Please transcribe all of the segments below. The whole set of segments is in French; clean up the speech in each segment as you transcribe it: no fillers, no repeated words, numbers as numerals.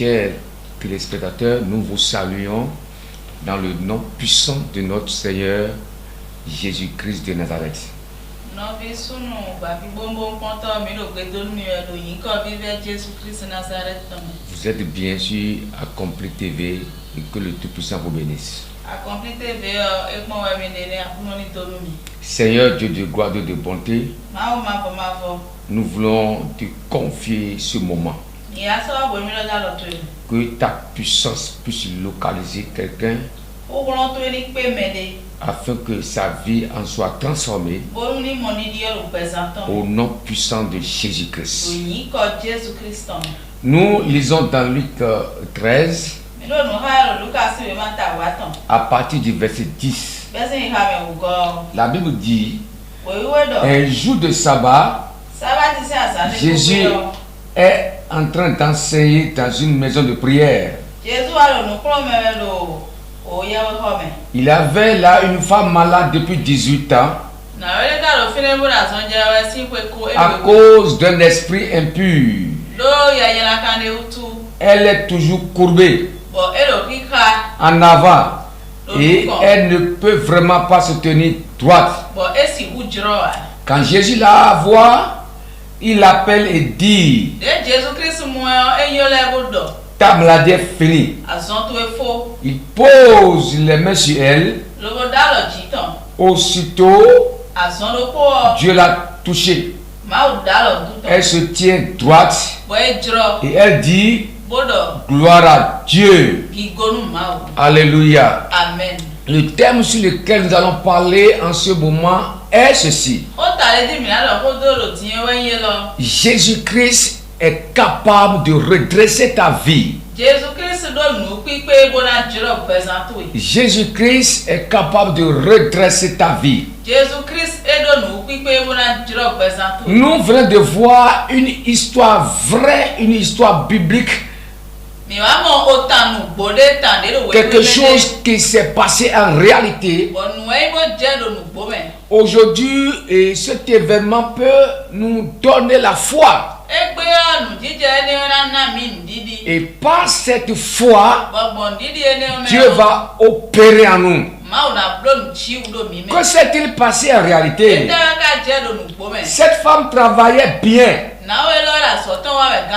chers téléspectateurs, nous vous saluons dans le nom puissant de notre Seigneur Jésus-Christ de Nazareth. Vous êtes bien sûr à Accompli TV et que le Tout-Puissant vous bénisse. Seigneur Dieu de gloire et de bonté, nous voulons te confier ce moment. Que ta puissance puisse localiser quelqu'un afin que sa vie en soit transformée au nom puissant de Jésus-Christ. Nous lisons dans Luc 13 à partir du verset 10. La Bible dit: un jour de sabbat, Jésus est en train d'enseigner dans une maison de prière. Il avait là une femme malade depuis 18 ans à cause d'un esprit impur. Elle est toujours courbée en avant et elle ne peut vraiment pas se tenir droite. Quand Jésus la voit, il l'appelle et dit: ta maladie est finie. Il pose les mains sur elle. Aussitôt, Dieu l'a touchée. Elle se tient droite et elle dit: gloire à Dieu. Alléluia. Amen. Le thème sur lequel nous allons parler en ce moment est ceci: Jésus-Christ est capable de redresser ta vie. Jésus-Christ est capable de redresser ta vie. Nous venons de voir une histoire vraie, une histoire biblique. Quelque chose qui s'est passé en réalité. Aujourd'hui, et cet événement peut nous donner la foi. Et par cette foi, Dieu va opérer en nous. Que s'est-il passé en réalité? Cette femme travaillait bien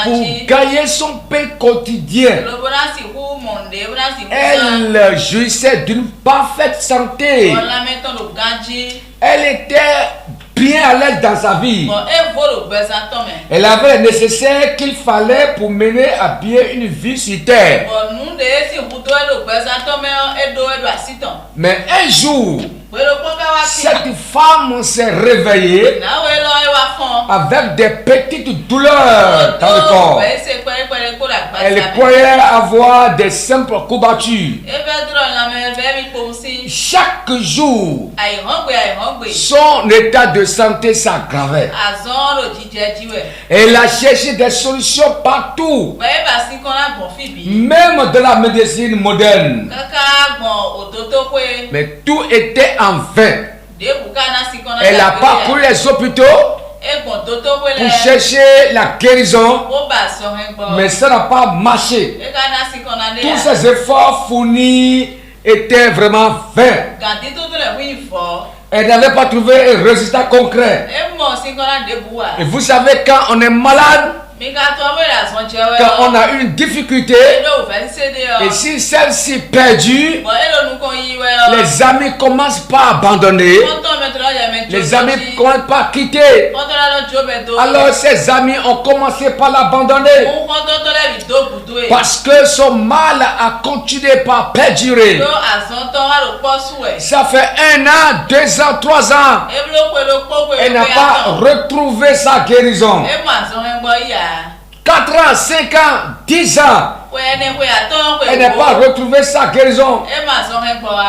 pour gagner son pain quotidien. Elle jouissait d'une parfaite santé. Elle était bien à l'aise dans sa vie. Elle avait le nécessaire qu'il fallait pour mener à bien une vie sur terre. Mais un jour, cette femme s'est réveillée avec des petites douleurs dans le corps. Elle croyait avoir des simples courbatures. Chaque jour, son état de santé s'aggravait. Elle a cherché des solutions partout, même de la médecine moderne. Mais tout était en vain. Elle a parcouru les hôpitaux pour chercher la guérison, mais ça n'a pas marché. Tous ces efforts fournis étaient vraiment vains. Elle n'avait pas trouvé un résultat concret. Et vous savez, quand on est malade, quand on a une difficulté, et si celle-ci perdue, les amis commencent par abandonner, les amis commencent par quitter. Alors ces amis ont commencé par l'abandonner parce que son mal a continué par perdurer. Ça fait 1 an, 2 ans, 3 ans. Elle n'a pas retrouvé sa guérison. 4 ans, 5 ans, 10 ans. Elle n'a pas retrouvé sa guérison.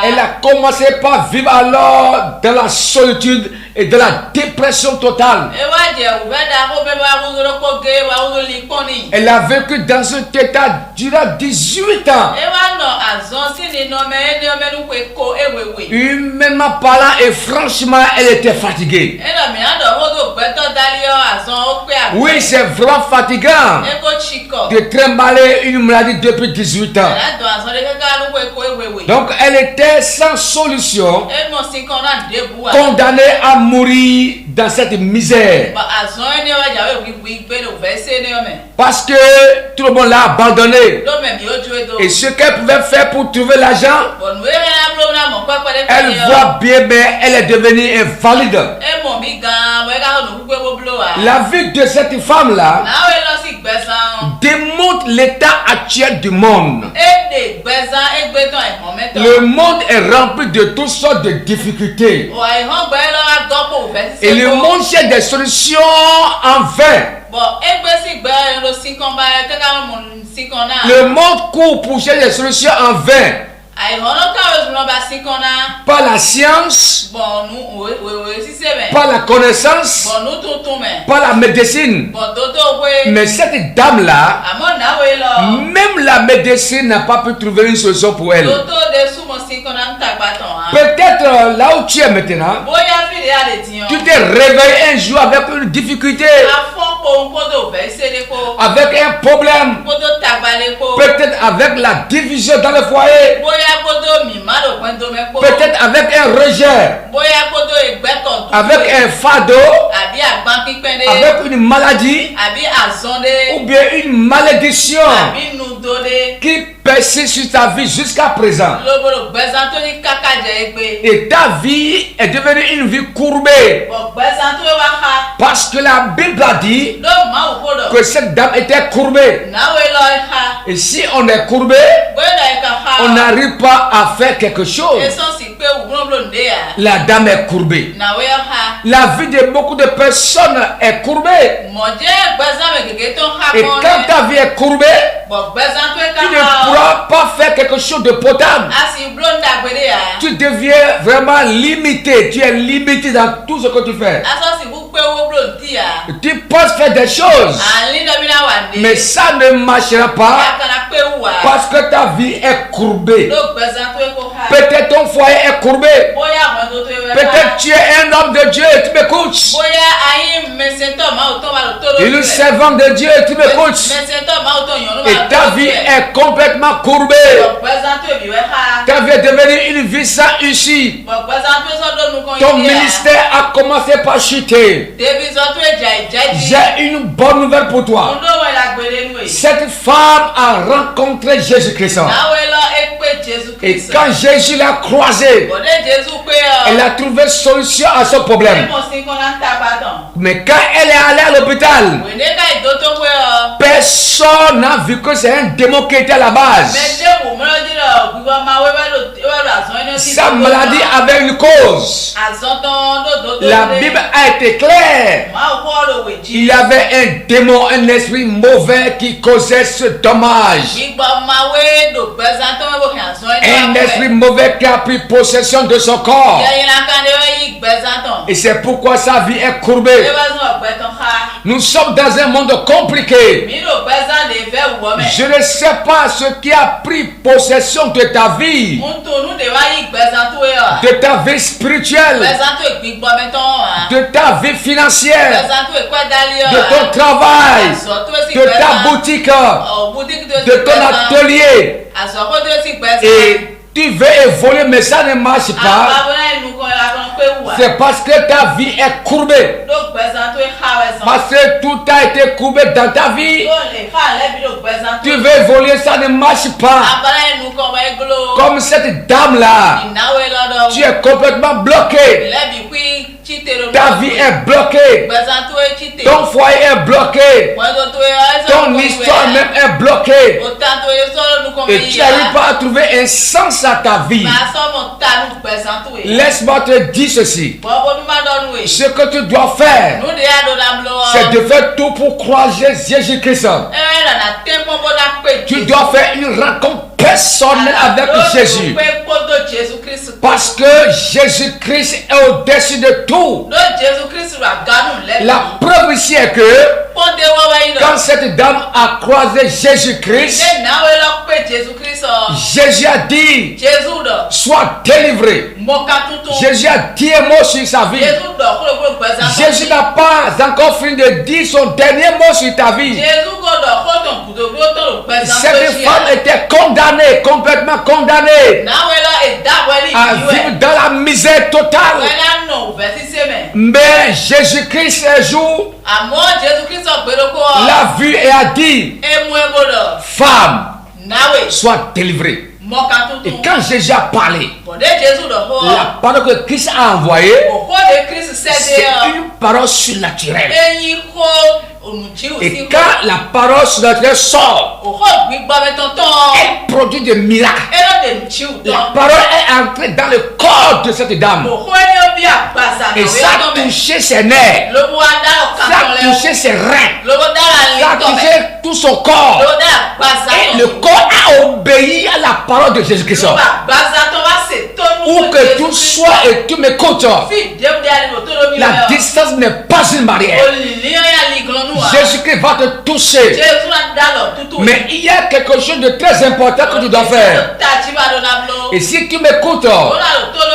Elle a commencé par vivre alors dans la solitude et de la dépression totale. Elle a vécu dans cet état durant 18 ans. Humainement parlant et franchement, elle était fatiguée. Oui, c'est vraiment fatigant de trimballer une maladie depuis 18 ans. Donc, elle était sans solution, condamnée à mourir dans cette misère. Parce que tout le monde l'a abandonné. Et ce qu'elle pouvait faire pour trouver l'argent, elle voit bien, mais elle est devenue invalide. La vie de cette femme-là démontre l'état actuel du monde. Le monde est rempli de toutes sortes de difficultés. Et le monde cherche des solutions en vain. Le monde court pour chercher des solutions en vain. Par la science, par la connaissance, par la médecine. Mais cette dame-là, même la médecine n'a pas pu trouver une solution pour elle. Peut-être là où tu es maintenant, tu t'es réveillé un jour avec une difficulté, avec un problème, peut-être avec la division dans le foyer, peut-être avec un rejet, avec un fardeau, avec une maladie, ou bien une malédiction qui persiste sur ta vie jusqu'à présent. Et ta vie est devenue une vie courbée. Parce que la Bible a dit que cette dame était courbée. Et si on est courbé, on n'arrive pas à faire quelque chose. La dame est courbée. La vie de beaucoup de personnes est courbée. Et quand ta vie est courbée, tu ne pourras pas faire quelque chose de potable. Tu deviens vraiment limité. Tu es limité dans tout ce que tu fais. Tu penses faire des choses, mais ça ne marchera pas parce que ta vie est courbée. Peut-être ton foyer est courbé. Peut-être tu es un homme de Dieu et tu m'écoutes. Il est servant de Dieu et tu m'écoutes. Et ta vie est complètement courbée. Ta vie est devenue une vie sans issue. Ton ministère a commencé par chuter. J'ai une bonne nouvelle pour toi. Cette femme a rencontré Jésus-Christ. Et quand Jésus l'a croisé, elle a trouvé solution à son problème. Mais quand elle est allée à l'hôpital, personne n'a vu que c'est un démon qui était à la base. Sa maladie avait une cause. La Bible a été claire. Il y avait un démon, un esprit mauvais qui causait ce dommage. Un esprit mauvais qui a pris possession de son corps. Et c'est pourquoi sa vie est courbée. Nous sommes dans un monde compliqué. Je ne sais pas ce qui a pris possession de ta vie, de ta vie spirituelle, de ta vie financière, de ton travail, de ta boutique, de ton atelier. Et tu veux évoluer, mais ça ne marche pas. C'est parce que ta vie est courbée. Parce que tout a été courbé dans ta vie. Tu veux évoluer, ça ne marche pas. Comme cette dame-là, tu es complètement bloqué. Ta vie est bloquée. Ton foyer est bloqué. Ton histoire même est bloquée. Et tu n'arrives pas à trouver un sens à ta vie. Laisse-moi te dire ceci. Ce que tu dois faire, c'est de faire tout pour croiser Jésus-Christ. Tu dois faire une rencontre personnelle avec Jésus. Parce que Jésus-Christ est au-dessus de tout. La preuve ici est que quand cette dame a croisé Jésus-Christ, Jésus a dit, sois délivré. Jésus a dit un mot sur sa vie. Jésus n'a pas encore fini de dire son dernier mot sur ta vie. Cette femme était condamnée, complètement condamnée à vivre dans la misère totale. Mais Jésus-Christ un jour l'a vu et a dit, femme, sois délivrée. Et quand Jésus a parlé, la parole que Christ a envoyée, c'est une parole surnaturelle. Et quand la parole surnaturelle sort, elle produit des miracles. La parole est entrée dans le corps de cette dame. Et ça a touché ses nerfs. Ça a touché ses reins. Ça a touché tout son corps. Et le corps a obéi à la parole de Jésus-Christ. Où que tu sois et tu m'écoutes, la distance n'est pas une barrière. Jésus-Christ va te toucher. Mais il y a quelque chose de très important que tu dois faire. Et si tu m'écoutes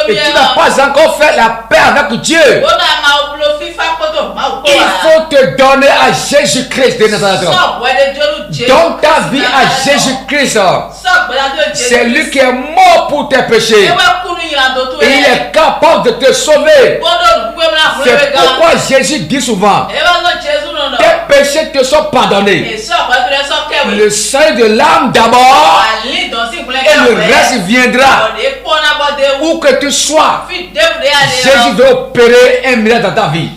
et tu n'as pas encore fait la paix avec Dieu, il faut te donner à Jésus-Christ de Nazareth. Donne ta vie à Jésus-Christ. C'est lui qui est mort pour tes péchés. Et il est capable de te sauver. C'est pourquoi Jésus dit souvent, tes péchés te sont pardonnés. Le sang de l'âme d'abord, et le reste viendra. Où que tu sois, Jésus veut opérer un miracle dans ta vie.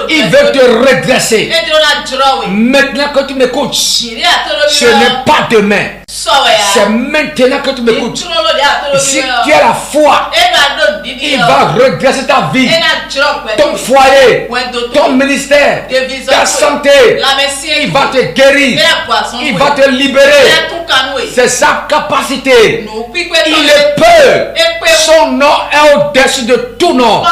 Il veut te redresser. Maintenant que tu m'écoutes, ce n'est pas demain. C'est maintenant que tu m'écoutes. Si tu as la foi, il va redresser ta vie, ton foyer, ton ministère, ta santé. Il va te guérir. Il va te libérer. C'est sa capacité. Il est peu. Son nom est au-dessus de tout nom.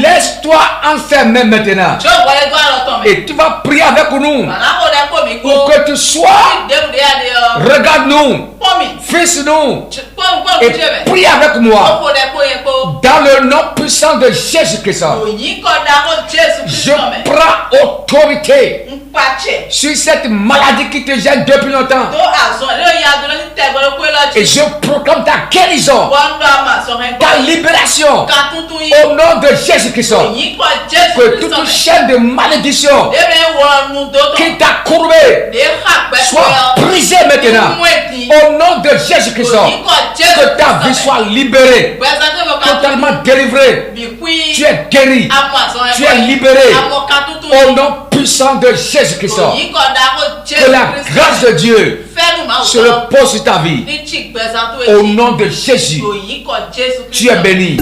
Laisse-toi enfermer maintenant. Et tu vas prier avec nous. Où que tu sois, regarde-nous, fixe-nous et prie avec moi. Dans le nom puissant de Jésus-Christ, je prends autorité sur cette maladie qui te gêne depuis longtemps. Et je proclame ta guérison, ta libération au nom de Jésus-Christ. Que toute chaîne de malédiction qui t'a courbé soit brisée maintenant au nom de Jésus-Christ. Que ta vie soit libérée, totalement délivrée. Tu es guéri, tu es libéré au nom puissant de Jésus-Christ. Que la grâce de Dieu se repose sur ta vie au nom de Jésus. Tu es béni.